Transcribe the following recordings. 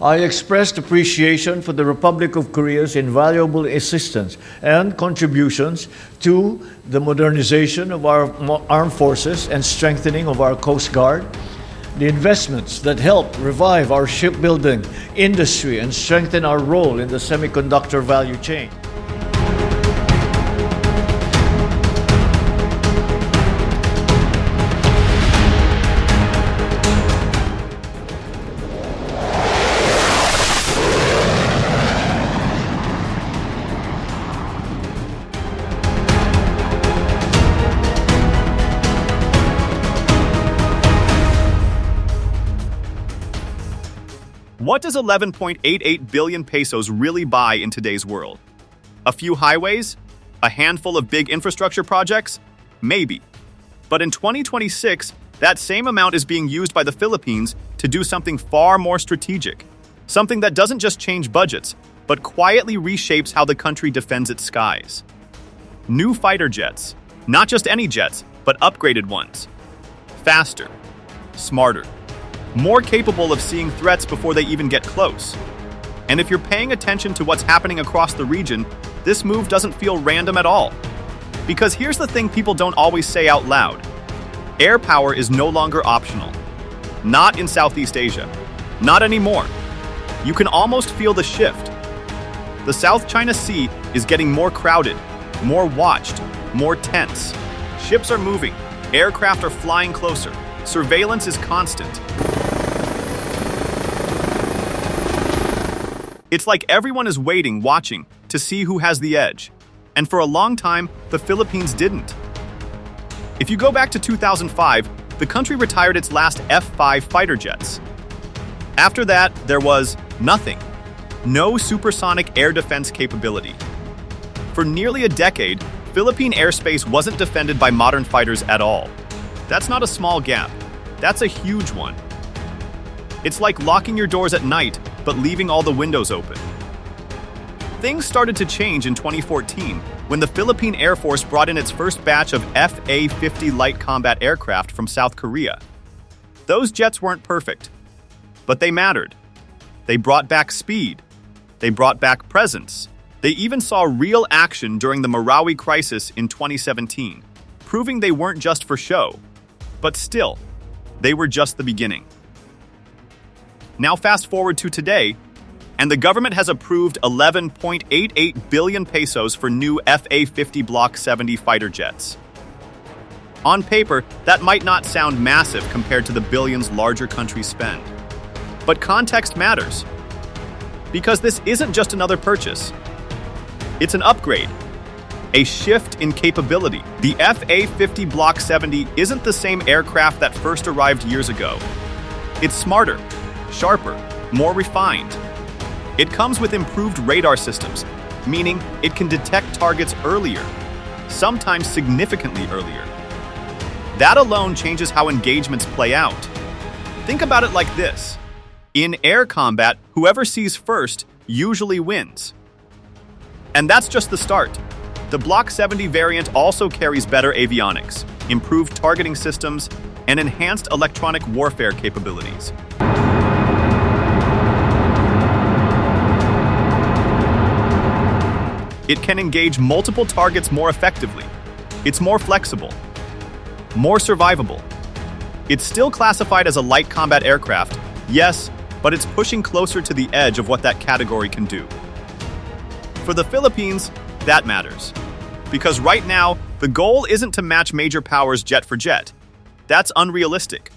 I expressed appreciation for the Republic of Korea's invaluable assistance and contributions to the modernization of our armed forces and strengthening of our Coast Guard, the investments that help revive our shipbuilding industry and strengthen our role in the semiconductor value chain. What does 11.88 billion pesos really buy in today's world? A few highways? A handful of big infrastructure projects? Maybe. But in 2026, that same amount is being used by the Philippines to do something far more strategic. Something that doesn't just change budgets, but quietly reshapes how the country defends its skies. New fighter jets. Not just any jets, but upgraded ones. Faster. Smarter. More capable of seeing threats before they even get close. And if you're paying attention to what's happening across the region, this move doesn't feel random at all. Because here's the thing people don't always say out loud. Air power is no longer optional. Not in Southeast Asia. Not anymore. You can almost feel the shift. The South China Sea is getting more crowded, more watched, more tense. Ships are moving. Aircraft are flying closer. Surveillance is constant. It's like everyone is waiting, watching, to see who has the edge. And for a long time, the Philippines didn't. If you go back to 2005, the country retired its last F-5 fighter jets. After that, there was nothing. No supersonic air defense capability. For nearly a decade, Philippine airspace wasn't defended by modern fighters at all. That's not a small gap. That's a huge one. It's like locking your doors at night, but leaving all the windows open. Things started to change in 2014 when the Philippine Air Force brought in its first batch of FA-50 light combat aircraft from South Korea. Those jets weren't perfect, but they mattered. They brought back speed. They brought back presence. They even saw real action during the Marawi crisis in 2017, proving they weren't just for show. But still, they were just the beginning. Now fast forward to today, and the government has approved 11.88 billion pesos for new FA-50 Block 70 fighter jets. On paper, that might not sound massive compared to the billions larger countries spend. But context matters. Because this isn't just another purchase. It's an upgrade. A shift in capability. The FA-50 Block 70 isn't the same aircraft that first arrived years ago. It's smarter, sharper, more refined. It comes with improved radar systems, meaning it can detect targets earlier, sometimes significantly earlier. That alone changes how engagements play out. Think about it like this. In air combat, whoever sees first usually wins. And that's just the start. The Block 70 variant also carries better avionics, improved targeting systems, and enhanced electronic warfare capabilities. It can engage multiple targets more effectively. It's more flexible, more survivable. It's still classified as a light combat aircraft, yes, but it's pushing closer to the edge of what that category can do. For the Philippines, that matters. Because right now, the goal isn't to match major powers jet for jet. That's unrealistic.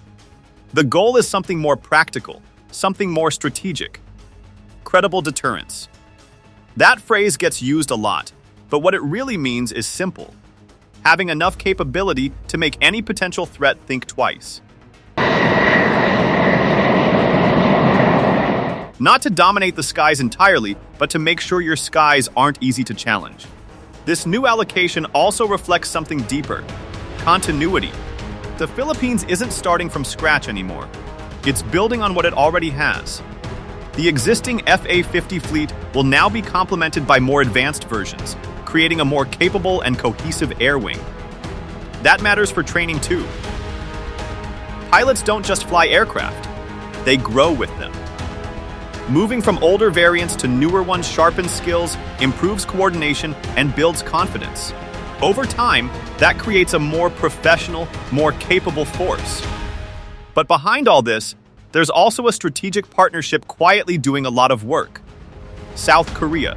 The goal is something more practical, something more strategic. Credible deterrence. That phrase gets used a lot, but what it really means is simple. Having enough capability to make any potential threat think twice. Not to dominate the skies entirely, but to make sure your skies aren't easy to challenge. This new allocation also reflects something deeper: continuity. The Philippines isn't starting from scratch anymore. It's building on what it already has. The existing FA-50 fleet will now be complemented by more advanced versions, creating a more capable and cohesive air wing. That matters for training too. Pilots don't just fly aircraft, they grow with them. Moving from older variants to newer ones sharpens skills, improves coordination, and builds confidence. Over time, that creates a more professional, more capable force. But behind all this, there's also a strategic partnership quietly doing a lot of work. South Korea.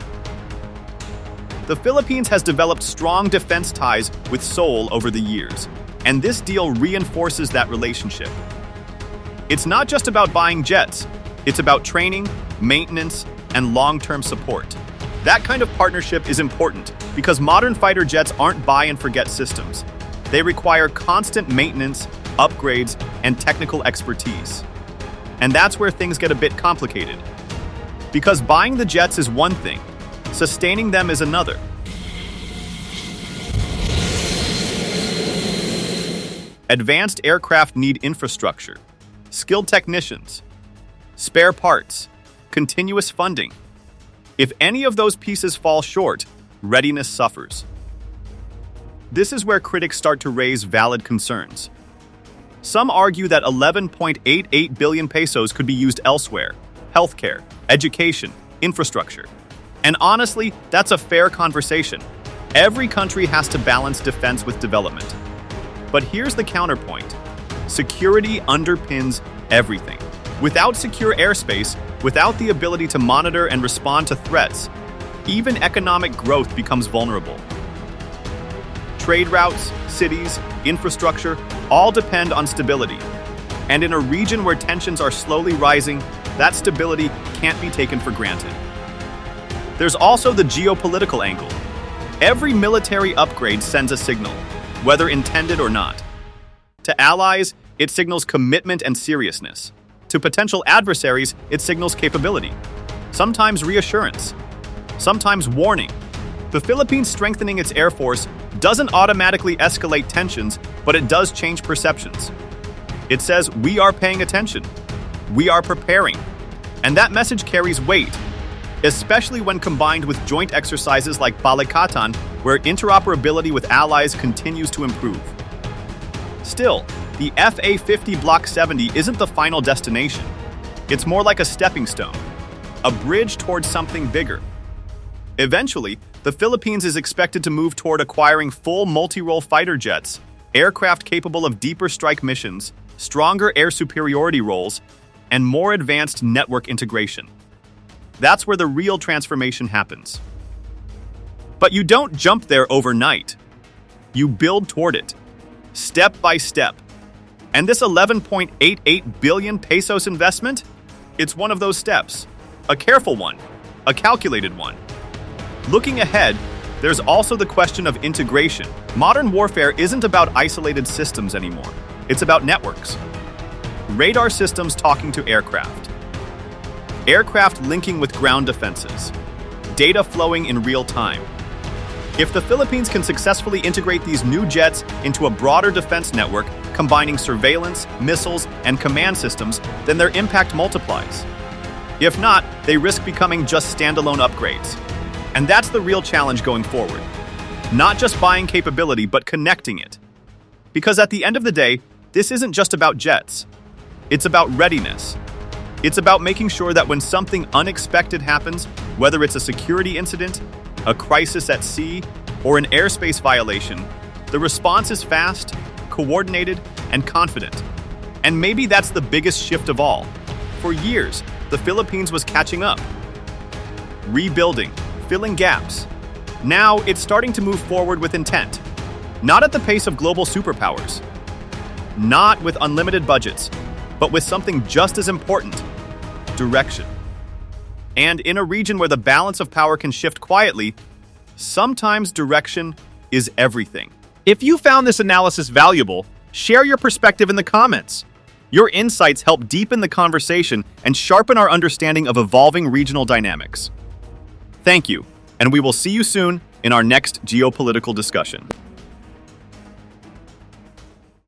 The Philippines has developed strong defense ties with Seoul over the years, and this deal reinforces that relationship. It's not just about buying jets, it's about training, maintenance, and long-term support. That kind of partnership is important because modern fighter jets aren't buy-and-forget systems. They require constant maintenance, upgrades, and technical expertise. And that's where things get a bit complicated. Because buying the jets is one thing, sustaining them is another. Advanced aircraft need infrastructure, skilled technicians, spare parts, continuous funding. If any of those pieces fall short, readiness suffers. This is where critics start to raise valid concerns. Some argue that 11.88 billion pesos could be used elsewhere: healthcare, education, infrastructure. And honestly, that's a fair conversation. Every country has to balance defense with development. But here's the counterpoint. Security underpins everything. Without secure airspace, without the ability to monitor and respond to threats, even economic growth becomes vulnerable. Trade routes, cities, infrastructure, all depend on stability. And in a region where tensions are slowly rising, that stability can't be taken for granted. There's also the geopolitical angle. Every military upgrade sends a signal, whether intended or not. To allies, it signals commitment and seriousness. To potential adversaries, it signals capability. Sometimes reassurance. Sometimes warning. The Philippines strengthening its air force doesn't automatically escalate tensions, but it does change perceptions. It says, we are paying attention. We are preparing. And that message carries weight, especially when combined with joint exercises like Balikatan, where interoperability with allies continues to improve. Still, the FA-50 Block 70 isn't the final destination. It's more like a stepping stone, a bridge towards something bigger. Eventually, the Philippines is expected to move toward acquiring full multi-role fighter jets, aircraft capable of deeper strike missions, stronger air superiority roles, and more advanced network integration. That's where the real transformation happens. But you don't jump there overnight. You build toward it, step by step. And this 11.88 billion pesos investment? It's one of those steps. A careful one, a calculated one. Looking ahead, there's also the question of integration. Modern warfare isn't about isolated systems anymore. It's about networks. Radar systems talking to aircraft. Aircraft linking with ground defenses. Data flowing in real time. If the Philippines can successfully integrate these new jets into a broader defense network, combining surveillance, missiles, and command systems, then their impact multiplies. If not, they risk becoming just standalone upgrades. And that's the real challenge going forward. Not just buying capability, but connecting it. Because at the end of the day, this isn't just about jets. It's about readiness. It's about making sure that when something unexpected happens, whether it's a security incident, a crisis at sea, or an airspace violation, the response is fast, coordinated, and confident. And maybe that's the biggest shift of all. For years, the Philippines was catching up, rebuilding, filling gaps. Now, it's starting to move forward with intent. Not at the pace of global superpowers. Not with unlimited budgets, but with something just as important: direction. And in a region where the balance of power can shift quietly, sometimes direction is everything. If you found this analysis valuable, share your perspective in the comments. Your insights help deepen the conversation and sharpen our understanding of evolving regional dynamics. Thank you, and we will see you soon in our next geopolitical discussion.